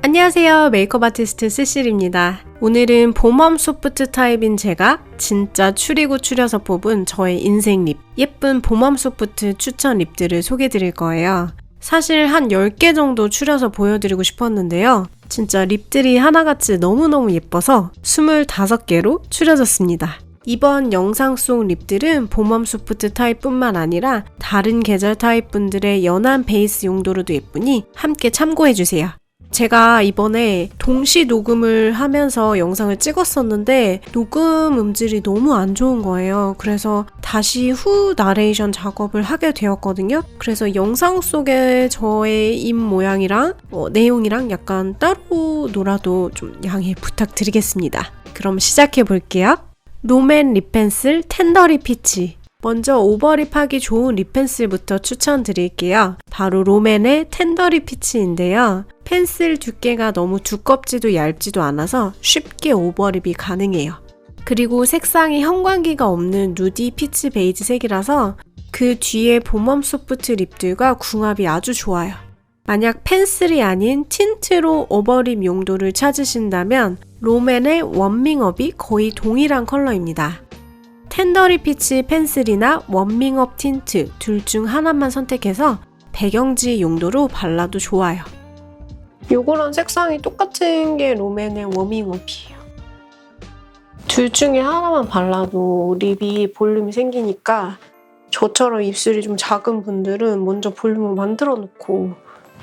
안녕하세요. 메이크업 아티스트 세실입니다. 오늘은 봄웜 소프트 타입인 제가 진짜 추리고 추려서 뽑은 저의 인생 립, 예쁜 봄웜 소프트 추천 립들을 소개해드릴 거예요. 사실 한 10개 정도 추려서 보여드리고 싶었는데요. 진짜 립들이 하나같이 너무너무 예뻐서 25개로 추려졌습니다. 이번 영상 속 립들은 봄웜 소프트 타입 뿐만 아니라 다른 계절 타입 분들의 연한 베이스 용도로도 예쁘니 함께 참고해주세요. 제가 이번에 동시 녹음을 하면서 영상을 찍었었는데 녹음 음질이 너무 안 좋은 거예요. 그래서 다시 후 나레이션 작업을 하게 되었거든요. 그래서 영상 속에 저의 입 모양이랑 내용이랑 약간 따로 놀아도 좀 양해 부탁드리겠습니다. 그럼 시작해 볼게요. 롬앤 립펜슬 텐더리 피치. 먼저 오버립하기 좋은 립펜슬부터 추천드릴게요. 바로 롬앤의 텐더리 피치인데요. 펜슬 두께가 너무 두껍지도 얇지도 않아서 쉽게 오버립이 가능해요. 그리고 색상이 형광기가 없는 누디 피치 베이지 색이라서 그 뒤에 봄웜 소프트 립들과 궁합이 아주 좋아요. 만약 펜슬이 아닌 틴트로 오버립 용도를 찾으신다면 롬앤의 웜밍업이 거의 동일한 컬러입니다. 텐더리 피치 펜슬이나 웜밍업 틴트 둘 중 하나만 선택해서 배경지 용도로 발라도 좋아요. 요거랑 색상이 똑같은 게 롬앤의 워밍업이에요. 둘 중에 하나만 발라도 립이 볼륨이 생기니까 저처럼 입술이 좀 작은 분들은 먼저 볼륨을 만들어 놓고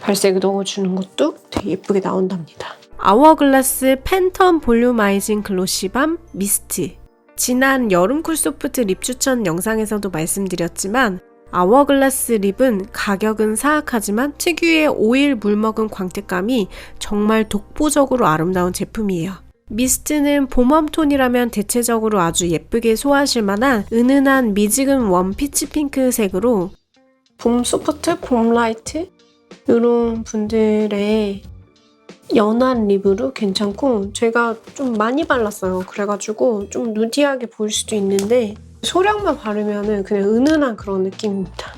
발색을 넣어주는 것도 되게 예쁘게 나온답니다. 아워글라스 팬텀 볼륨아이징 글로시밤 미스트. 지난 여름 쿨 소프트 립 추천 영상에서도 말씀드렸지만 아워글라스 립은 가격은 사악하지만 특유의 오일 물먹은 광택감이 정말 독보적으로 아름다운 제품이에요. 미스트는 봄웜 톤이라면 대체적으로 아주 예쁘게 소화하실 만한 은은한 미지근 웜 피치 핑크색으로 봄 소프트, 봄 라이트 이런 분들의 연한 립으로 괜찮고 제가 좀 많이 발랐어요. 그래가지고 좀 누디하게 보일 수도 있는데 소량만 바르면 그냥 은은한 그런 느낌입니다.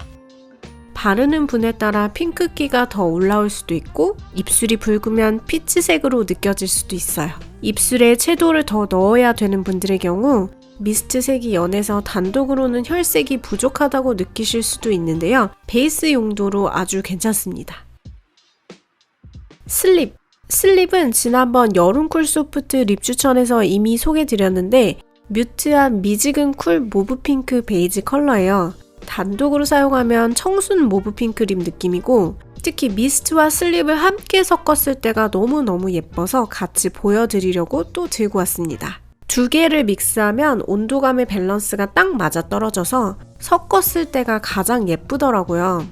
바르는 분에 따라 핑크기가 더 올라올 수도 있고 입술이 붉으면 피치색으로 느껴질 수도 있어요. 입술에 채도를 더 넣어야 되는 분들의 경우 미스트 색이 연해서 단독으로는 혈색이 부족하다고 느끼실 수도 있는데요. 베이스 용도로 아주 괜찮습니다. 슬립은 지난번 여름 쿨 소프트 립 추천에서 이미 소개드렸는데 뮤트한 미지근 쿨 모브 핑크 베이지 컬러예요. 단독으로 사용하면 청순 모브 핑크 립 느낌이고 특히 미스트와 슬립을 함께 섞었을 때가 너무너무 예뻐서 같이 보여드리려고 또 들고 왔습니다. 두 개를 믹스하면 온도감의 밸런스가 딱 맞아떨어져서 섞었을 때가 가장 예쁘더라고요.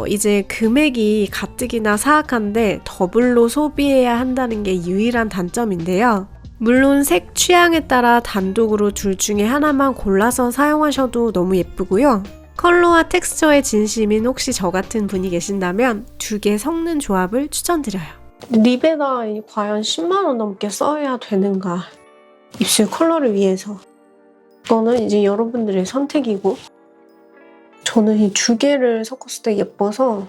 이제 금액이 가뜩이나 사악한데 더블로 소비해야 한다는 게 유일한 단점인데요. 물론 색 취향에 따라 단독으로 둘 중에 하나만 골라서 사용하셔도 너무 예쁘고요. 컬러와 텍스처에 진심인 혹시 저 같은 분이 계신다면 두 개 섞는 조합을 추천드려요. 립에다 과연 10만 원 넘게 써야 되는가? 입술 컬러를 위해서. 이거는 이제 여러분들의 선택이고 저는 이 두 개를 섞었을 때 예뻐서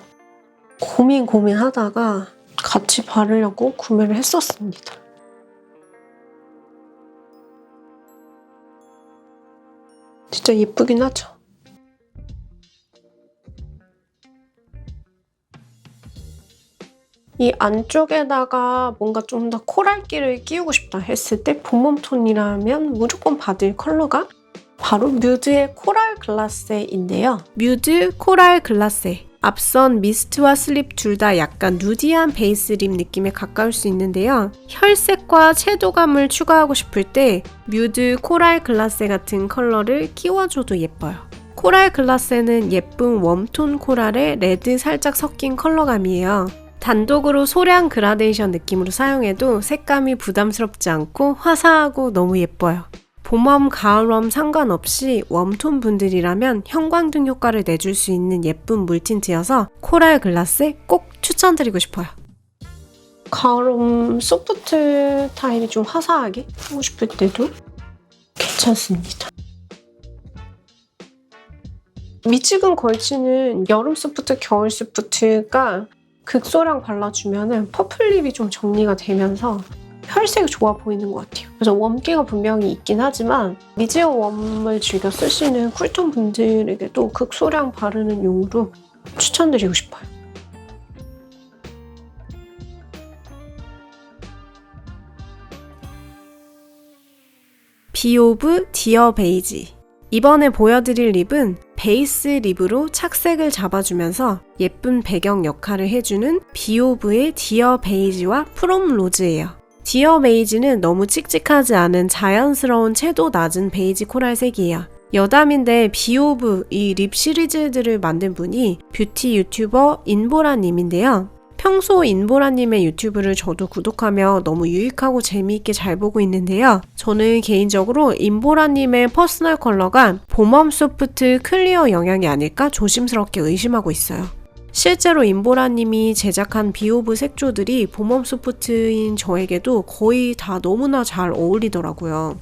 고민하다가 같이 바르려고 구매를 했었습니다. 진짜 예쁘긴 하죠. 이 안쪽에다가 뭔가 좀 더 코랄기를 끼우고 싶다 했을 때 봄웜 톤이라면 무조건 받을 컬러가 바로 뮤드의 코랄 글라세인데요. 뮤드 코랄 글라세. 앞선 미스트와 슬립 둘 다 약간 누디한 베이스 립 느낌에 가까울 수 있는데요. 혈색과 채도감을 추가하고 싶을 때 뮤드 코랄 글라세 같은 컬러를 끼워줘도 예뻐요. 코랄 글라세는 예쁜 웜톤 코랄에 레드 살짝 섞인 컬러감이에요. 단독으로 소량 그라데이션 느낌으로 사용해도 색감이 부담스럽지 않고 화사하고 너무 예뻐요. 봄웜, 가을웜 상관없이 웜톤 분들이라면 형광등 효과를 내줄 수 있는 예쁜 물틴트여서 코랄 글라스 꼭 추천드리고 싶어요. 가을웜 소프트 타입이 좀 화사하게 하고 싶을 때도 괜찮습니다. 미치근 걸치는 여름 소프트, 겨울 소프트가 극소량 발라주면은 퍼플 립이 좀 정리가 되면서 혈색이 좋아 보이는 것 같아요. 그래서 웜기가 분명히 있긴 하지만 미지어 웜을 즐겨 쓰시는 쿨톤 분들에게도 극소량 바르는 용으로 추천드리고 싶어요. 비오브 디어 베이지. 이번에 보여드릴 립은 베이스 립으로 착색을 잡아주면서 예쁜 배경 역할을 해주는 비오브의 디어 베이지와 프롬 로즈예요. 디어 베이지는 너무 칙칙하지 않은 자연스러운 채도 낮은 베이지 코랄색이에요. 여담인데 비오브 이 립 시리즈들을 만든 분이 뷰티 유튜버 인보라님인데요. 평소 인보라님의 유튜브를 저도 구독하며 너무 유익하고 재미있게 잘 보고 있는데요. 저는 개인적으로 인보라님의 퍼스널 컬러가 봄웜 소프트 클리어 영향이 아닐까 조심스럽게 의심하고 있어요. 실제로 인보라님이 제작한 비오브 색조들이 봄웜 소프트인 저에게도 거의 다 너무나 잘 어울리더라고요.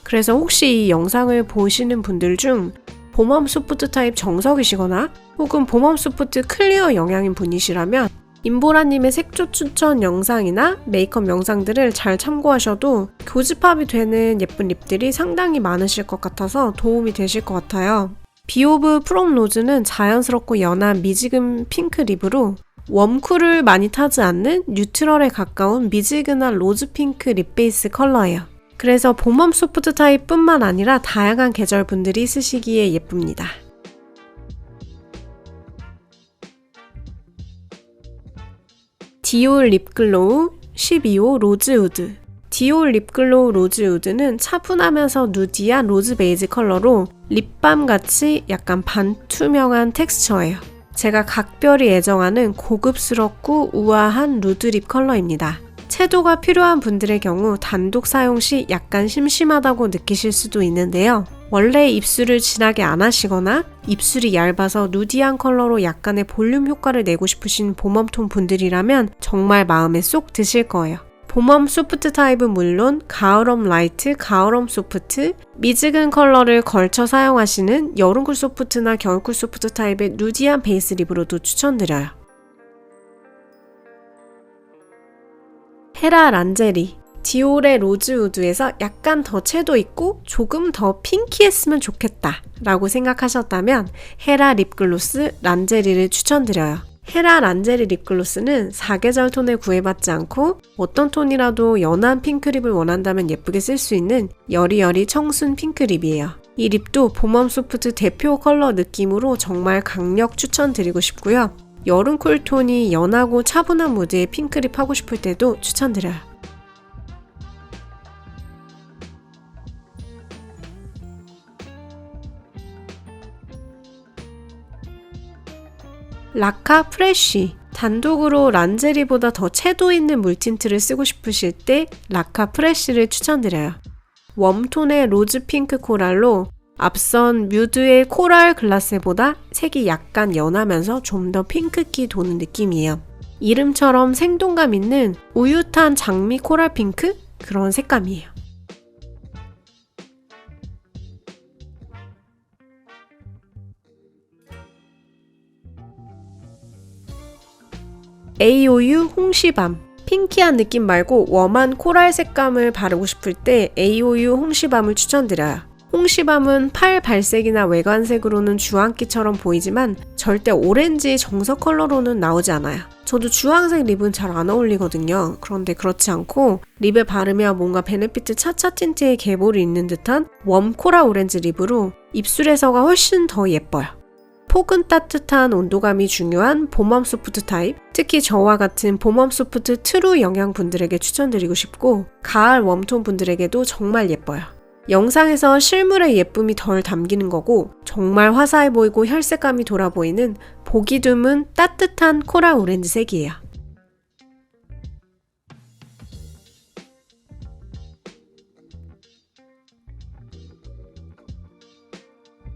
그래서 혹시 이 영상을 보시는 분들 중 봄웜 소프트 타입 정석이시거나 혹은 봄웜 소프트 클리어 영향인 분이시라면 인보라님의 색조 추천 영상이나 메이크업 영상들을 잘 참고하셔도 교집합이 되는 예쁜 립들이 상당히 많으실 것 같아서 도움이 되실 것 같아요. 비오브 프롬 로즈는 자연스럽고 연한 미지근 핑크 립으로 웜쿨을 많이 타지 않는 뉴트럴에 가까운 미지근한 로즈 핑크 립 베이스 컬러예요. 그래서 봄웜 소프트 타입 뿐만 아니라 다양한 계절 분들이 쓰시기에 예쁩니다. 디올 립글로우 12호 로즈우드. 디올 립글로우 로즈우드는 차분하면서 누디한 로즈 베이지 컬러로 립밤같이 약간 반투명한 텍스처예요. 제가 각별히 애정하는 고급스럽고 우아한 누드립 컬러입니다. 채도가 필요한 분들의 경우 단독 사용 시 약간 심심하다고 느끼실 수도 있는데요. 원래 입술을 진하게 안 하시거나 입술이 얇아서 누디한 컬러로 약간의 볼륨 효과를 내고 싶으신 봄웜톤 분들이라면 정말 마음에 쏙 드실 거예요. 봄웜 소프트 타입은 물론 가을웜 라이트, 가을웜 소프트, 미지근 컬러를 걸쳐 사용하시는 여름쿨 소프트나 겨울쿨 소프트 타입의 누디한 베이스 립으로도 추천드려요. 헤라 란제리. 디올의 로즈우드에서 약간 더 채도 있고 조금 더 핑키했으면 좋겠다 라고 생각하셨다면 헤라 립글로스 란제리를 추천드려요. 헤라 란제리 립글로스는 사계절 톤에 구애받지 않고 어떤 톤이라도 연한 핑크립을 원한다면 예쁘게 쓸 수 있는 여리여리 청순 핑크립이에요. 이 립도 봄웜 소프트 대표 컬러 느낌으로 정말 강력 추천드리고 싶고요. 여름 쿨톤이 연하고 차분한 무드의 핑크립 하고 싶을 때도 추천드려요. 라카 프레쉬. 단독으로 란제리보다 더 채도 있는 물틴트를 쓰고 싶으실 때 라카 프레쉬를 추천드려요. 웜톤의 로즈 핑크 코랄로 앞선 뮤드의 코랄 글라스보다 색이 약간 연하면서 좀 더 핑크기 도는 느낌이에요. 이름처럼 생동감 있는 우윳한 장미 코랄 핑크? 그런 색감이에요. AOU 홍시밤. 핑키한 느낌 말고 웜한 코랄 색감을 바르고 싶을 때 AOU 홍시밤을 추천드려요. 홍시밤은 팔 발색이나 외관색으로는 주황기처럼 보이지만 절대 오렌지 정석 컬러로는 나오지 않아요. 저도 주황색 립은 잘 안 어울리거든요. 그런데 그렇지 않고 립에 바르면 뭔가 베네피트 차차 틴트의 계보를 잇는 듯한 웜 코랄 오렌지 립으로 입술에서가 훨씬 더 예뻐요. 폭은 따뜻한 온도감이 중요한 봄웜 소프트 타입, 특히 저와 같은 봄웜 소프트 트루 영양 분들에게 추천드리고 싶고 가을 웜톤 분들에게도 정말 예뻐요. 영상에서 실물의 예쁨이 덜 담기는 거고 정말 화사해 보이고 혈색감이 돌아 보이는 보기 드문 따뜻한 코랄 오렌지색이에요.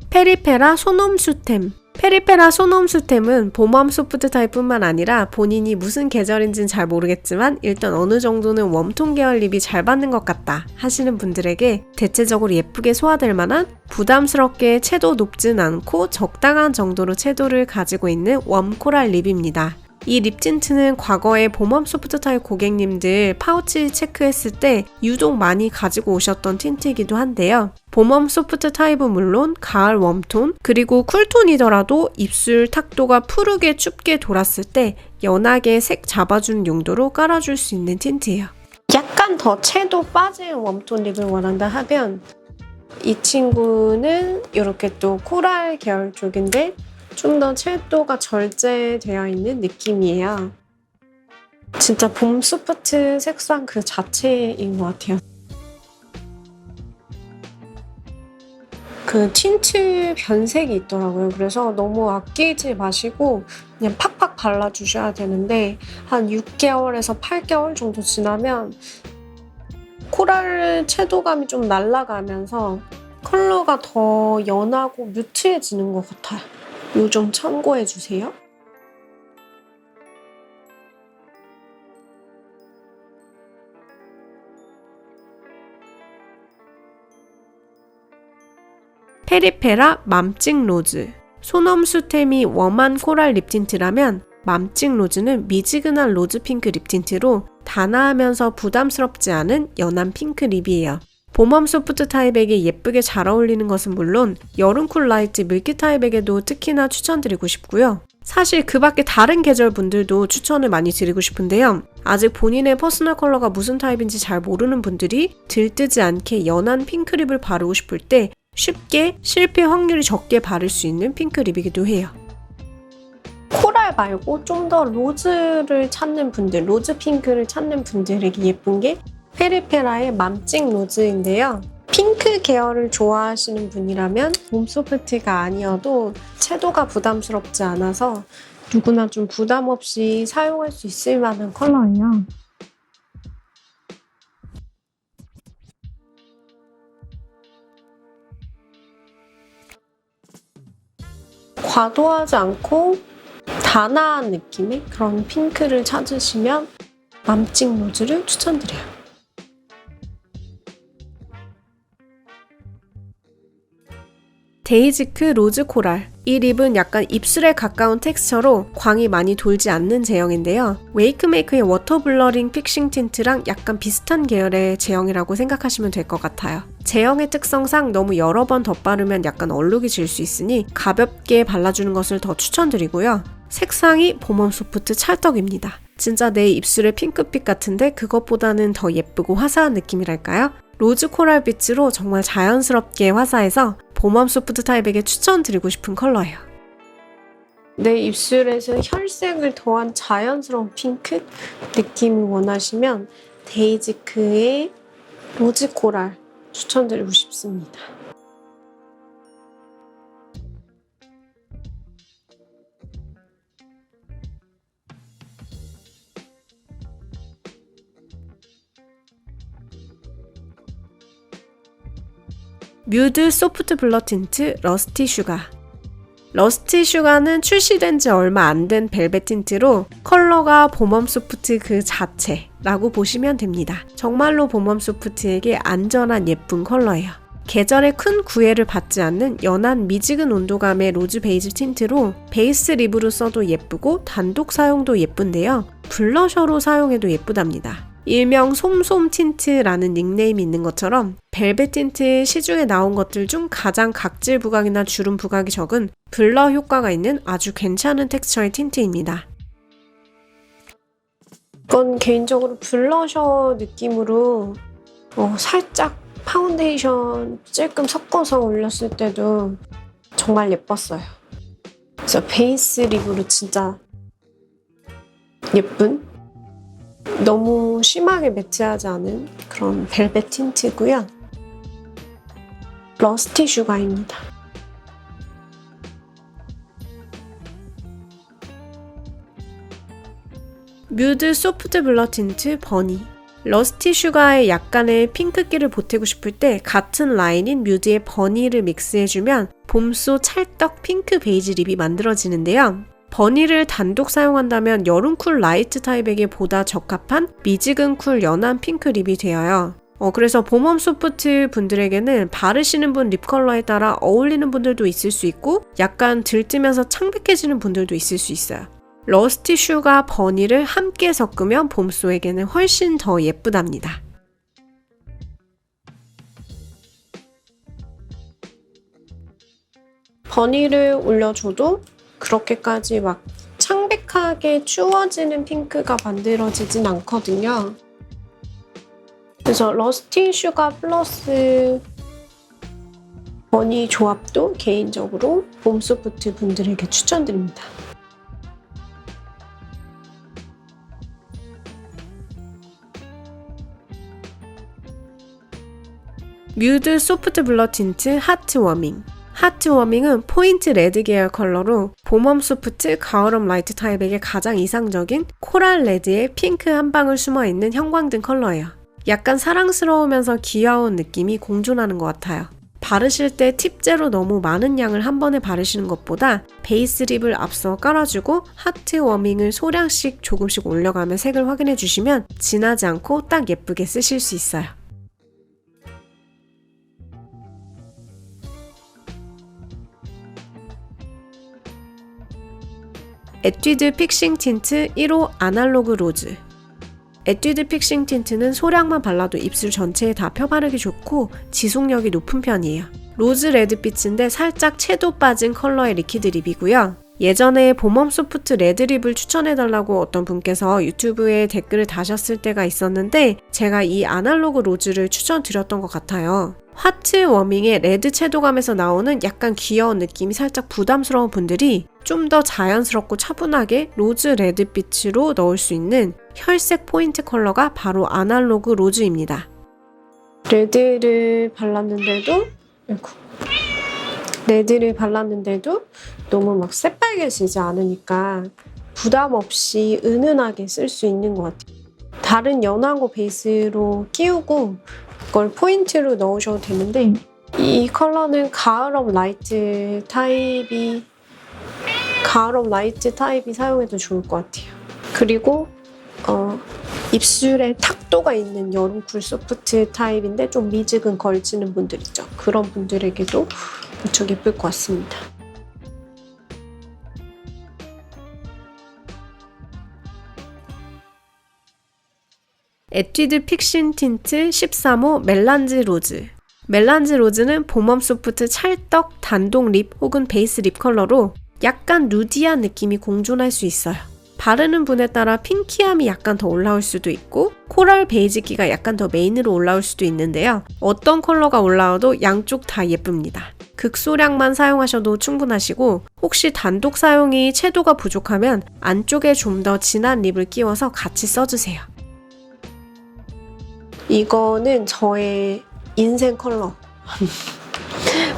페리페라 소놈수템. 페리페라 소놈수템은 봄웜 소프트 타입뿐만 아니라 본인이 무슨 계절인지는 잘 모르겠지만 일단 어느 정도는 웜톤 계열 립이 잘 받는 것 같다 하시는 분들에게 대체적으로 예쁘게 소화될 만한 부담스럽게 채도 높진 않고 적당한 정도로 채도를 가지고 있는 웜 코랄 립입니다. 이 립 틴트는 과거에 봄웜 소프트 타입 고객님들 파우치 체크했을 때 유독 많이 가지고 오셨던 틴트이기도 한데요. 봄웜 소프트 타입은 물론 가을 웜톤 그리고 쿨톤이더라도 입술 탁도가 푸르게 춥게 돌았을 때 연하게 색 잡아주는 용도로 깔아줄 수 있는 틴트예요. 약간 더 채도 빠진 웜톤 립을 원한다 하면 이 친구는 이렇게 또 코랄 계열 쪽인데 좀 더 채도가 절제되어 있는 느낌이에요. 진짜 봄 소프트 색상 그 자체인 것 같아요. 그 틴트 변색이 있더라고요. 그래서 너무 아끼지 마시고 그냥 팍팍 발라주셔야 되는데 한 6개월에서 8개월 정도 지나면 코랄 채도감이 좀 날아가면서 컬러가 더 연하고 뮤트해지는 것 같아요. 요 점 참고해주세요. 페리페라 맘찍 로즈. 소넘수템이 웜한 코랄 립 틴트라면 맘찍 로즈는 미지근한 로즈 핑크 립 틴트로 단아하면서 부담스럽지 않은 연한 핑크 립이에요. 봄웜 소프트 타입에게 예쁘게 잘 어울리는 것은 물론 여름 쿨 라이트 밀키 타입에게도 특히나 추천드리고 싶고요. 사실 그 밖에 다른 계절 분들도 추천을 많이 드리고 싶은데요. 아직 본인의 퍼스널 컬러가 무슨 타입인지 잘 모르는 분들이 들뜨지 않게 연한 핑크 립을 바르고 싶을 때 쉽게 실패 확률이 적게 바를 수 있는 핑크 립이기도 해요. 코랄 말고 좀 더 로즈를 찾는 분들, 로즈 핑크를 찾는 분들에게 예쁜 게 페리페라의 맘찍 로즈인데요. 핑크 계열을 좋아하시는 분이라면 봄 소프트가 아니어도 채도가 부담스럽지 않아서 누구나 좀 부담 없이 사용할 수 있을 만한 컬러예요. 과도하지 않고 단아한 느낌의 그런 핑크를 찾으시면 맘찍 로즈를 추천드려요. 데이지크 로즈 코랄. 이 립은 약간 입술에 가까운 텍스처로 광이 많이 돌지 않는 제형인데요. 웨이크메이크의 워터 블러링 픽싱 틴트랑 약간 비슷한 계열의 제형이라고 생각하시면 될 것 같아요. 제형의 특성상 너무 여러 번 덧바르면 약간 얼룩이 질 수 있으니 가볍게 발라주는 것을 더 추천드리고요. 색상이 봄웜 소프트 찰떡입니다. 진짜 내 입술의 핑크빛 같은데 그것보다는 더 예쁘고 화사한 느낌이랄까요? 로즈 코랄 빛으로 정말 자연스럽게 화사해서 봄웜 소프트 타입에게 추천드리고 싶은 컬러예요. 내 입술에서 혈색을 더한 자연스러운 핑크 느낌을 원하시면 데이지크의 로즈 코랄 추천드리고 싶습니다. 뮤드 소프트 블러 틴트 러스티 슈가. 러스티 슈가는 출시된 지 얼마 안 된 벨벳 틴트로 컬러가 봄웜 소프트 그 자체라고 보시면 됩니다. 정말로 봄웜 소프트에게 안전한 예쁜 컬러예요. 계절에 큰 구애를 받지 않는 연한 미지근 온도감의 로즈 베이지 틴트로 베이스 립으로 써도 예쁘고 단독 사용도 예쁜데요. 블러셔로 사용해도 예쁘답니다. 일명 솜솜 틴트라는 닉네임이 있는 것처럼 벨벳 틴트 시중에 나온 것들 중 가장 각질 부각이나 주름 부각이 적은 블러 효과가 있는 아주 괜찮은 텍스처의 틴트입니다. 이건 개인적으로 블러셔 느낌으로 살짝 파운데이션 조금 섞어서 올렸을 때도 정말 예뻤어요. 그래서 베이스 립으로 진짜 예쁜 너무 심하게 매트하지 않은 그런 벨벳 틴트고요. 러스티 슈가입니다. 뮤드 소프트 블러 틴트 버니. 러스티 슈가에 약간의 핑크기를 보태고 싶을 때 같은 라인인 뮤드의 버니를 믹스해주면 봄소 찰떡 핑크 베이지 립이 만들어지는데요. 버니를 단독 사용한다면 여름 쿨 라이트 타입에게 보다 적합한 미지근 쿨 연한 핑크 립이 되어요. 그래서 봄웜 소프트 분들에게는 바르시는 분 립 컬러에 따라 어울리는 분들도 있을 수 있고 약간 들뜨면서 창백해지는 분들도 있을 수 있어요. 러스티슈가 버니를 함께 섞으면 봄소에게는 훨씬 더 예쁘답니다. 버니를 올려줘도 그렇게까지 막 창백하게 추워지는 핑크가 만들어지진 않거든요. 그래서 러스티 슈가 플러스 버니 조합도 개인적으로 봄소프트 분들에게 추천드립니다. 뮤드 소프트 블러 틴트 하트워밍. 하트워밍은 포인트 레드 계열 컬러로 봄웜 소프트, 가을웜 라이트 타입에게 가장 이상적인 코랄 레드에 핑크 한 방울 숨어있는 형광등 컬러예요. 약간 사랑스러우면서 귀여운 느낌이 공존하는 것 같아요. 바르실 때 팁제로 너무 많은 양을 한 번에 바르시는 것보다 베이스 립을 앞서 깔아주고 하트워밍을 소량씩 조금씩 올려가며 색을 확인해 주시면 진하지 않고 딱 예쁘게 쓰실 수 있어요. 에뛰드 픽싱 틴트 1호 아날로그 로즈. 에뛰드 픽싱 틴트는 소량만 발라도 입술 전체에 다 펴바르기 좋고 지속력이 높은 편이에요. 로즈 레드빛인데 살짝 채도 빠진 컬러의 리퀴드 립이고요. 예전에 봄웜 소프트 레드 립을 추천해달라고 어떤 분께서 유튜브에 댓글을 다셨을 때가 있었는데 제가 이 아날로그 로즈를 추천드렸던 것 같아요. 화트 워밍의 레드 채도감에서 나오는 약간 귀여운 느낌이 살짝 부담스러운 분들이 좀 더 자연스럽고 차분하게 로즈 레드빛으로 넣을 수 있는 혈색 포인트 컬러가 바로 아날로그 로즈입니다. 레드를 발랐는데도 너무 막 새빨개지지 않으니까 부담 없이 은은하게 쓸 수 있는 것 같아요. 다른 연한 거 베이스로 끼우고 그걸 포인트로 넣으셔도 되는데 이 컬러는 가을웜 라이트 타입이 사용해도 좋을 것 같아요. 그리고 입술에 탁도가 있는 여름쿨 소프트 타입인데 좀 미지근 걸치는 분들 있죠. 그런 분들에게도 무척 예쁠 것 같습니다. 에뛰드 픽싱 틴트 13호 멜란지 로즈. 멜란지 로즈는 봄웜 소프트 찰떡 단독 립 혹은 베이스 립 컬러로 약간 누디한 느낌이 공존할 수 있어요. 바르는 분에 따라 핑키함이 약간 더 올라올 수도 있고 코랄 베이지기가 약간 더 메인으로 올라올 수도 있는데요. 어떤 컬러가 올라와도 양쪽 다 예쁩니다. 극소량만 사용하셔도 충분하시고 혹시 단독 사용이 채도가 부족하면 안쪽에 좀 더 진한 립을 끼워서 같이 써주세요. 이거는 저의 인생 컬러.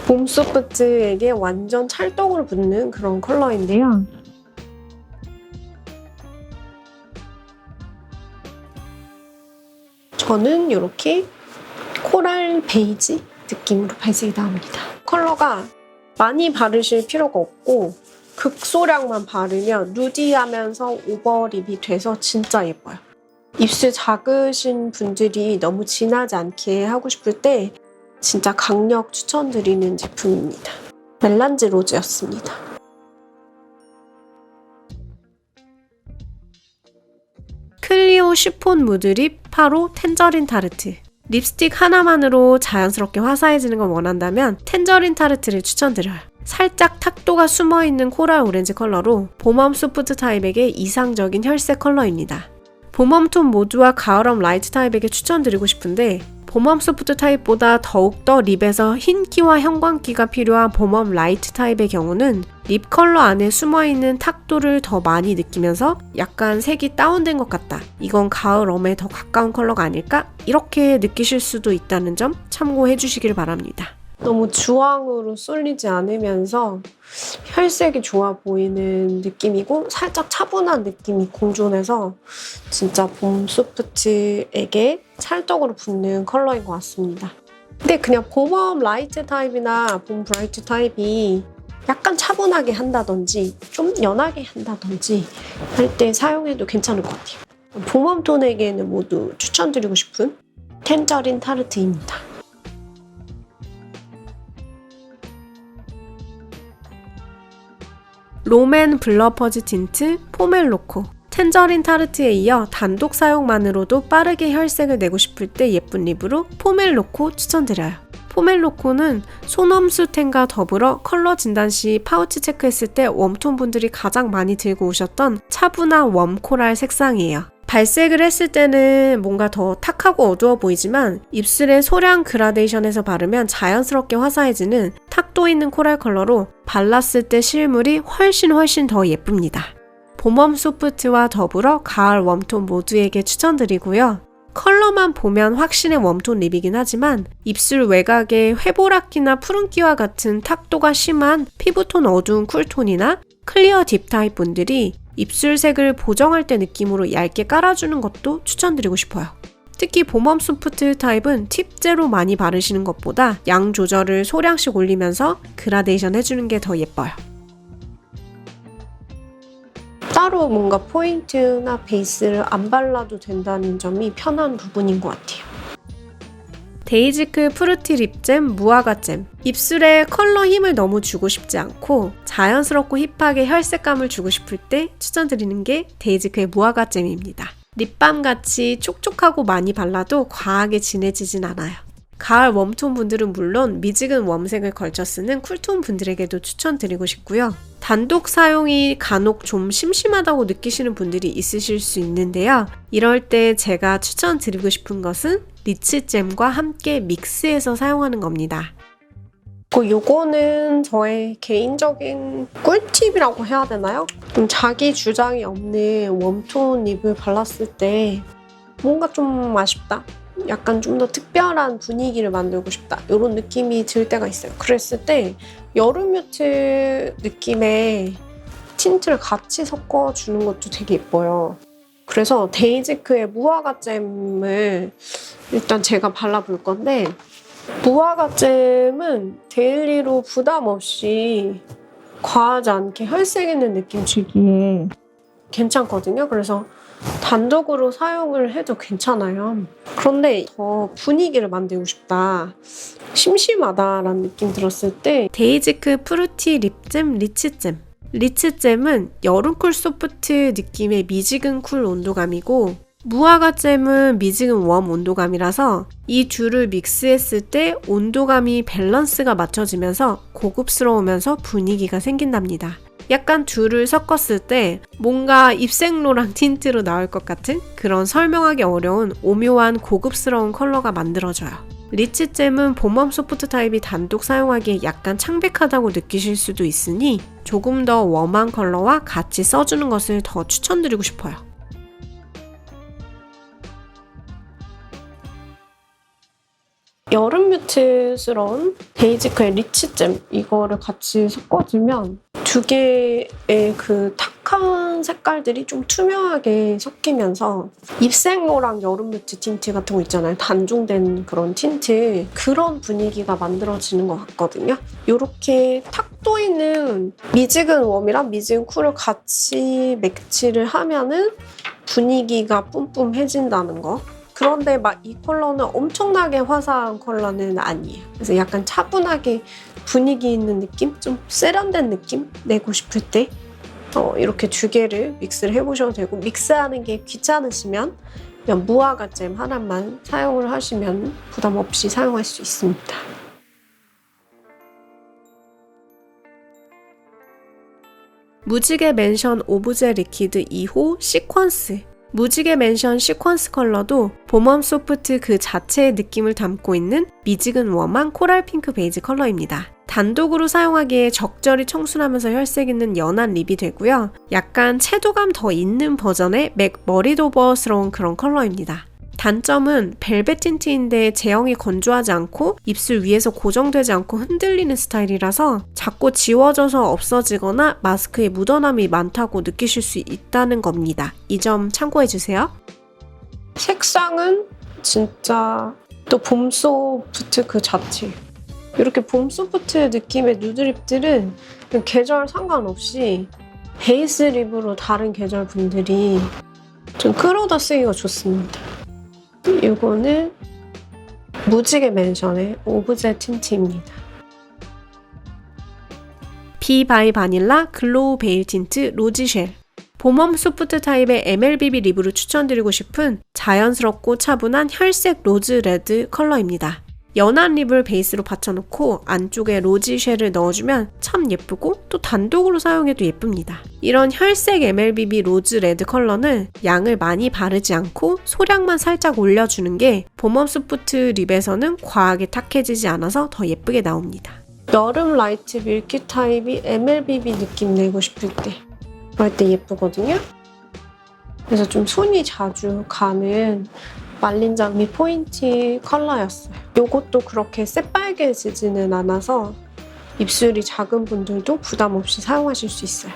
봄 소프트에게 완전 찰떡으로 붙는 그런 컬러인데요. 저는 이렇게 코랄 베이지 느낌으로 발색이 나옵니다. 컬러가 많이 바르실 필요가 없고 극소량만 바르면 누디하면서 오버립이 돼서 진짜 예뻐요. 입술 작으신 분들이 너무 진하지 않게 하고 싶을 때 진짜 강력 추천드리는 제품입니다. 멜란지 로즈였습니다. 클리오 쉬폰 무드립 8호 텐저린 타르트. 립스틱 하나만으로 자연스럽게 화사해지는 걸 원한다면 텐저린 타르트를 추천드려요. 살짝 탁도가 숨어있는 코랄 오렌지 컬러로 봄웜 소프트 타입에게 이상적인 혈색 컬러입니다. 봄웜 톤 모두와 가을웜 라이트 타입에게 추천드리고 싶은데 봄웜 소프트 타입보다 더욱더 립에서 흰기와 형광기가 필요한 봄웜 라이트 타입의 경우는 립 컬러 안에 숨어있는 탁도를 더 많이 느끼면서 약간 색이 다운된 것 같다. 이건 가을웜에 더 가까운 컬러가 아닐까? 이렇게 느끼실 수도 있다는 점 참고해 주시길 바랍니다. 너무 주황으로 쏠리지 않으면서 혈색이 좋아 보이는 느낌이고 살짝 차분한 느낌이 공존해서 진짜 봄 소프트에게 찰떡으로 붙는 컬러인 것 같습니다. 근데 그냥 봄웜 라이트 타입이나 봄 브라이트 타입이 약간 차분하게 한다든지 좀 연하게 한다든지 할 때 사용해도 괜찮을 것 같아요. 봄웜 톤에게는 모두 추천드리고 싶은 텐저린 타르트입니다. 롬앤 블러퍼즈 틴트 포멜로코. 텐저린 타르트에 이어 단독 사용만으로도 빠르게 혈색을 내고 싶을 때 예쁜 립으로 포멜로코 추천드려요. 포멜로코는 소섬수텐과 더불어 컬러 진단 시 파우치 체크했을 때 웜톤 분들이 가장 많이 들고 오셨던 차분한 웜 코랄 색상이에요. 발색을 했을 때는 뭔가 더 탁하고 어두워 보이지만 입술에 소량 그라데이션해서 바르면 자연스럽게 화사해지는 탁도 있는 코랄 컬러로 발랐을 때 실물이 훨씬 더 예쁩니다. 봄웜 소프트와 더불어 가을 웜톤 모두에게 추천드리고요. 컬러만 보면 확신의 웜톤 립이긴 하지만 입술 외곽에 회보라기나 푸른기와 같은 탁도가 심한 피부톤 어두운 쿨톤이나 클리어 딥 타입 분들이 입술색을 보정할 때 느낌으로 얇게 깔아주는 것도 추천드리고 싶어요. 특히 봄웜 소프트 타입은 팁제로 많이 바르시는 것보다 양 조절을 소량씩 올리면서 그라데이션 해주는 게 더 예뻐요. 따로 뭔가 포인트나 베이스를 안 발라도 된다는 점이 편한 부분인 것 같아요. 데이지크 프루티 립잼 무화과잼. 입술에 컬러 힘을 너무 주고 싶지 않고 자연스럽고 힙하게 혈색감을 주고 싶을 때 추천드리는 게 데이지크의 무화과잼입니다. 립밤같이 촉촉하고 많이 발라도 과하게 진해지진 않아요. 가을 웜톤 분들은 물론 미지근 웜색을 걸쳐 쓰는 쿨톤 분들에게도 추천드리고 싶고요. 단독 사용이 간혹 좀 심심하다고 느끼시는 분들이 있으실 수 있는데요. 이럴 때 제가 추천드리고 싶은 것은 리치잼과 함께 믹스해서 사용하는 겁니다. 요거는 저의 개인적인 꿀팁이라고 해야 되나요? 좀 자기 주장이 없는 웜톤 립을 발랐을 때 뭔가 좀 아쉽다. 약간 좀 더 특별한 분위기를 만들고 싶다. 이런 느낌이 들 때가 있어요. 그랬을 때 여름 뮤트 느낌의 틴트를 같이 섞어주는 것도 되게 예뻐요. 그래서 데이지크의 무화과잼을 일단 제가 발라볼 건데 무화과잼은 데일리로 부담 없이 과하지 않게 혈색 있는 느낌 주기에 괜찮거든요. 그래서 단독으로 사용을 해도 괜찮아요. 그런데 더 분위기를 만들고 싶다, 심심하다라는 느낌 들었을 때 데이지크 프루티 립잼 리치잼. 리치잼은 여름쿨 소프트 느낌의 미지근 쿨 온도감이고 무화과잼은 미지근 웜 온도감이라서 이 둘을 믹스했을 때 온도감이 밸런스가 맞춰지면서 고급스러우면서 분위기가 생긴답니다. 약간 둘을 섞었을 때 뭔가 입생로랑 틴트로 나올 것 같은 그런 설명하기 어려운 오묘한 고급스러운 컬러가 만들어져요. 리치잼은 봄웜 소프트 타입이 단독 사용하기에 약간 창백하다고 느끼실 수도 있으니 조금 더 웜한 컬러와 같이 써주는 것을 더 추천드리고 싶어요. 여름 뮤트스러운 데이지크의 리치잼 이거를 같이 섞어주면 두 개의 그 탁한 색깔들이 좀 투명하게 섞이면서 입생로랑 여름 뮤트 틴트 같은 거 있잖아요. 단종된 그런 틴트, 그런 분위기가 만들어지는 것 같거든요. 이렇게 탁도 있는 미지근 웜이랑 미지근 쿨을 같이 매치를 하면은 분위기가 뿜뿜해진다는 거. 그런데 막 이 컬러는 엄청나게 화사한 컬러는 아니에요. 그래서 약간 차분하게 분위기 있는 느낌? 좀 세련된 느낌? 내고 싶을 때 이렇게 두 개를 믹스를 해보셔도 되고, 믹스하는 게 귀찮으시면 그냥 무화과잼 하나만 사용을 하시면 부담 없이 사용할 수 있습니다. 무지개 맨션 오브제 리퀴드 2호 시퀀스. 무지개 맨션 시퀀스 컬러도 봄웜 소프트 그 자체의 느낌을 담고 있는 미지근 웜한 코랄 핑크 베이지 컬러입니다. 단독으로 사용하기에 적절히 청순하면서 혈색 있는 연한 립이 되고요. 약간 채도감 더 있는 버전의 맥 머리도버스러운 그런 컬러입니다. 단점은 벨벳 틴트인데 제형이 건조하지 않고 입술 위에서 고정되지 않고 흔들리는 스타일이라서 자꾸 지워져서 없어지거나 마스크에 묻어남이 많다고 느끼실 수 있다는 겁니다. 이 점 참고해주세요. 색상은 진짜 또 봄 소프트 그 자체. 이렇게 봄 소프트 느낌의 누드립들은 계절 상관없이 베이스 립으로 다른 계절 분들이 좀 끌어다 쓰기가 좋습니다. 이거는 무지개 맨션의 오브제 틴트입니다. 비 바이 바닐라 글로우 베일 틴트 로지쉘. 봄웜 소프트 타입의 MLBB 립으로 추천드리고 싶은 자연스럽고 차분한 혈색 로즈 레드 컬러입니다. 연한 립을 베이스로 받쳐놓고 안쪽에 로지 쉘을 넣어주면 참 예쁘고 또 단독으로 사용해도 예쁩니다. 이런 혈색 MLBB 로즈 레드 컬러는 양을 많이 바르지 않고 소량만 살짝 올려주는 게 봄웜 소프트 립에서는 과하게 탁해지지 않아서 더 예쁘게 나옵니다. 여름 라이트 밀키 타입이 MLBB 느낌 내고 싶을 때 그럴 때 예쁘거든요. 그래서 좀 손이 자주 가는 말린 장미 포인트 컬러였어요. 이것도 그렇게 새빨개지지는 않아서 입술이 작은 분들도 부담 없이 사용하실 수 있어요.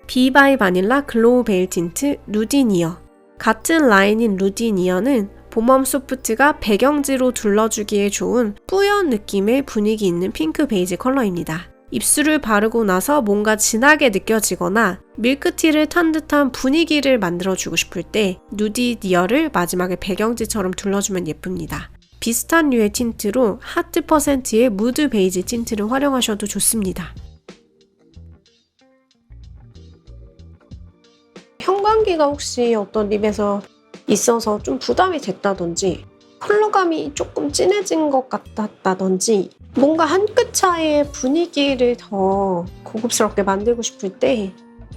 비 바이 바닐라 글로우 베일 틴트 루디니어. 같은 라인인 루디니어는 봄웜 소프트가 배경지로 둘러주기에 좋은 뿌연 느낌의 분위기 있는 핑크 베이지 컬러입니다. 입술을 바르고 나서 뭔가 진하게 느껴지거나 밀크티를 탄 듯한 분위기를 만들어주고 싶을 때 누디니어를 마지막에 배경지처럼 둘러주면 예쁩니다. 비슷한 류의 틴트로 하트 퍼센트의 무드 베이지 틴트를 활용하셔도 좋습니다. 형광기가 혹시 어떤 립에서 있어서 좀 부담이 됐다든지 컬러감이 조금 진해진 것 같았다든지 뭔가 한 끗 차이의 분위기를 더 고급스럽게 만들고 싶을 때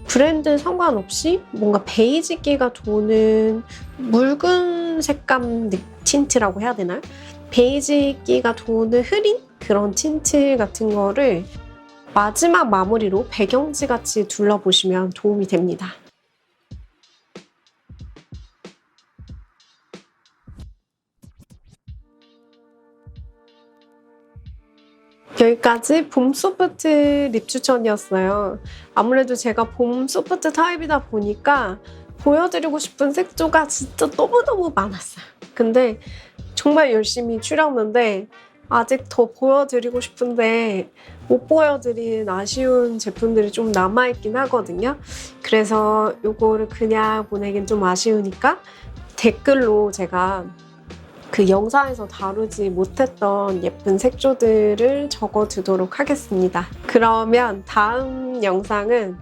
브랜드 상관없이 뭔가 베이지기가 도는 묽은 색감 틴트라고 해야 되나요? 베이지기가 도는 흐린 그런 틴트 같은 거를 마지막 마무리로 배경지 같이 둘러보시면 도움이 됩니다. 여기까지 봄 소프트 립 추천이었어요. 아무래도 제가 봄 소프트 타입이다 보니까 보여드리고 싶은 색조가 진짜 너무너무 많았어요. 근데 정말 열심히 추렸는데 아직 더 보여드리고 싶은데 못 보여드린 아쉬운 제품들이 좀 남아있긴 하거든요. 그래서 이거를 그냥 보내긴 좀 아쉬우니까 댓글로 제가 그 영상에서 다루지 못했던 예쁜 색조들을 적어두도록 하겠습니다. 그러면 다음 영상은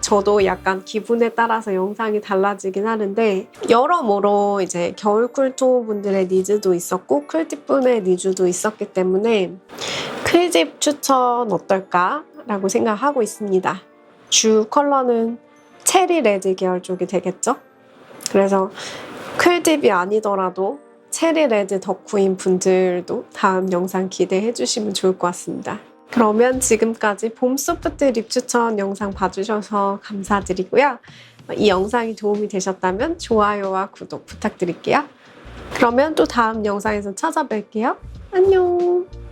저도 약간 기분에 따라서 영상이 달라지긴 하는데 여러모로 이제 겨울 쿨톤 분들의 니즈도 있었고 쿨딥 분의 니즈도 있었기 때문에 쿨딥 추천 어떨까? 라고 생각하고 있습니다. 주 컬러는 체리 레드 계열 쪽이 되겠죠? 그래서 쿨딥이 아니더라도 체리 레드 덕후인 분들도 다음 영상 기대해 주시면 좋을 것 같습니다. 그러면 지금까지 봄 소프트 립 추천 영상 봐주셔서 감사드리고요. 이 영상이 도움이 되셨다면 좋아요와 구독 부탁드릴게요. 그러면 또 다음 영상에서 찾아뵐게요. 안녕!